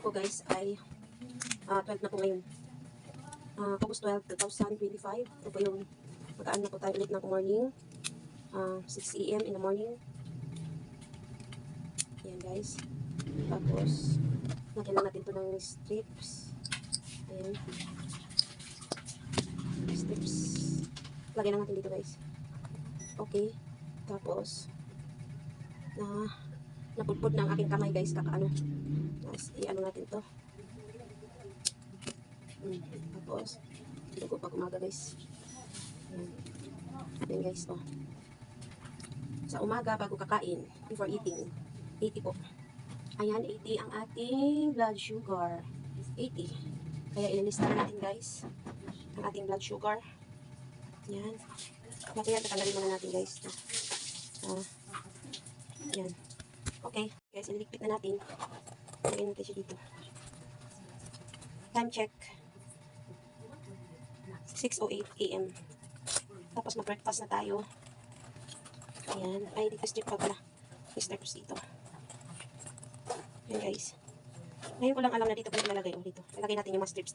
ko guys ay 12 na po ngayon. August 12, 2025. Ito po yung magaan na po tayo ulit ng morning. 6 AM in the morning. Ayan guys. Tapos, lagyan lang natin ito ng strips. Ayan. Strips. Lagyan lang natin dito guys. Okay. Tapos, napudpud na ang aking kamay guys. Kakaano. Tapos, i-ano natin to. Tapos, dugo pag umaga guys. Ayan guys, oh. Sa umaga, bago kakain, before eating, 80 po. Ayan, 80 ang ating blood sugar. 80. Kaya ililista na natin guys, ang ating blood sugar. Ayan. Kaya tatanggalin muna natin guys. Ayan. Okay, guys, ililigpit na natin. Lagyan natin siya dito. Time check. 6:08 AM. Tapos mag-breakfast na tayo. Ayan. Ay, dito strip pa pala. May strips dito. Ayan guys. Ngayon ko lang alam na dito pa nilalagay. O, dito. Ilagay natin yung mga strips.